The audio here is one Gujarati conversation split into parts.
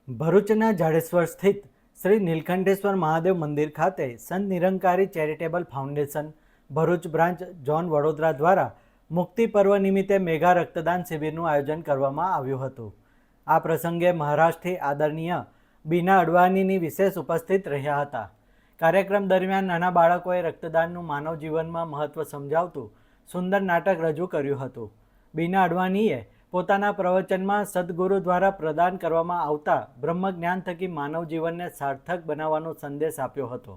ભરૂચના જાડેશ્વર સ્થિત શ્રી નીલકંઠેશ્વર મહાદેવ મંદિર ખાતે સંત Nirankari charitable foundation Bharuch branch zone Vadodara દ્વારા મુક્તિ પર્વ નિમિત્તે મેગા રક્તદાન શિબિરનું આયોજન કરવામાં આવ્યું હતું। આ પ્રસંગે મહારાષ્ટ્રથી આદરણીય બીના અડવાણીની વિશેષ ઉપસ્થિત રહ્યા હતા। કાર્યક્રમ દરમિયાન નાના બાળકોએ રક્તદાનનું માનવ જીવનમાં મહત્વ સમજાવતું સુંદર નાટક રજૂ કર્યું હતું। બીના અડવાણીએ પોતાના પ્રવચનમાં સદગુરુ દ્વારા પ્રદાન કરવામાં આવતા બ્રહ્મજ્ઞાન થકી માનવ જીવનને સાર્થક બનાવવાનો સંદેશ આપ્યો હતો।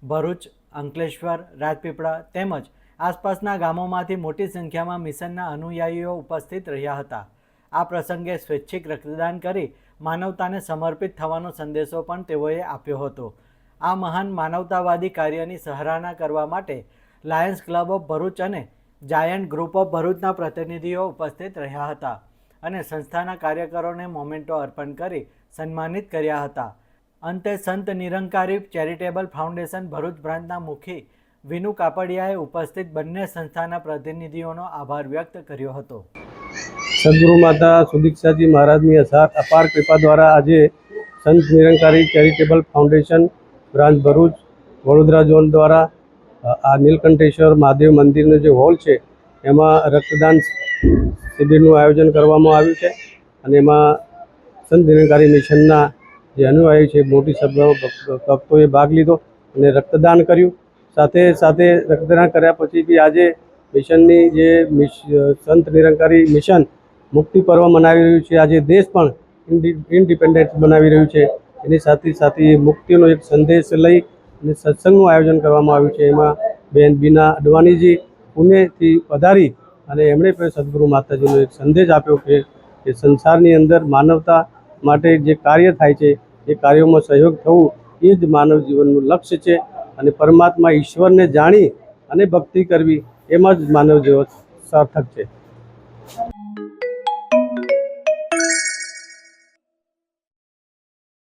ભરૂચ, અંકલેશ્વર, રાજપીપળા તેમજ આસપાસના ગામોમાંથી મોટી સંખ્યામાં મિશનના અનુયાયીઓ ઉપસ્થિત રહ્યા હતા। આ પ્રસંગે સ્વૈચ્છિક રક્તદાન કરી માનવતાને સમર્પિત થવાનો સંદેશો પણ તેઓએ આપ્યો હતો। આ મહાન માનવતાવાદી કાર્યની સરાહના કરવા માટે લાયન્સ ક્લબ ઓફ ભરૂચ અને જાયન્ટ ગ્રુપ ઓફ ભરૂચના પ્રતિનિધિઓ ઉપસ્થિત રહ્યા હતા અને સંસ્થાના કાર્યકરોને મોમેન્ટો અર્પણ કરી સન્માનિત કર્યા હતા। અંતે સંત નિરંકારી ચેરિટેબલ ફાઉન્ડેશન ભરૂચ બ્રાન્ચના મુખી વિનુ કાપડિયાએ ઉપસ્થિત બંને સંસ્થાના પ્રતિનિધિઓનો આભાર વ્યક્ત કર્યો હતો। સદગુરુ માતા સુદીક્ષાજી મહારાજની અપાર કૃપા દ્વારા આજે સંત Nirankari charitable foundation branch Bharuch Vadodara zone દ્વારા આ નીલકંઠેશ્વર મહાદેવ મંદિરનો જે હોલ છે એમાં રક્તદાન શિબિરનું આયોજન કરવામાં આવ્યું છે અને એમાં સંત નિરંકારી મિશનના જે અનુયાયી છે મોટી સંખ્યામાં ભક્તોએ ભાગ લીધો અને રક્તદાન કર્યું। સાથે સાથે રક્તદાન કર્યા પછી બી આજે મિશનની જે સંત નિરંકારી મિશન મુક્તિ પર્વ મનાવી રહ્યું છે। આજે દેશ પણ ઇન્ડિપેન્ડન્સ બનાવી રહ્યું છે। એની સાથે સાથે મુક્તિનો એક સંદેશ લઈ અને સત્સંગનું આયોજન કરવામાં આવ્યું છે। એમાં બેન બીના અડવાણીજી પુણેથી પધારી અને એમણે પણ સદગુરુ માતાજીનો એક સંદેશ આપ્યો કે સંસારની અંદર માનવતા માટે જે કાર્ય થાય છે એ કાર્યોમાં સહયોગ થવું એ જ માનવ જીવનનું લક્ષ્ય છે અને પરમાત્મા ઈશ્વરને જાણી અને ભક્તિ કરવી એમાં જ માનવ જીવન સાર્થક છે।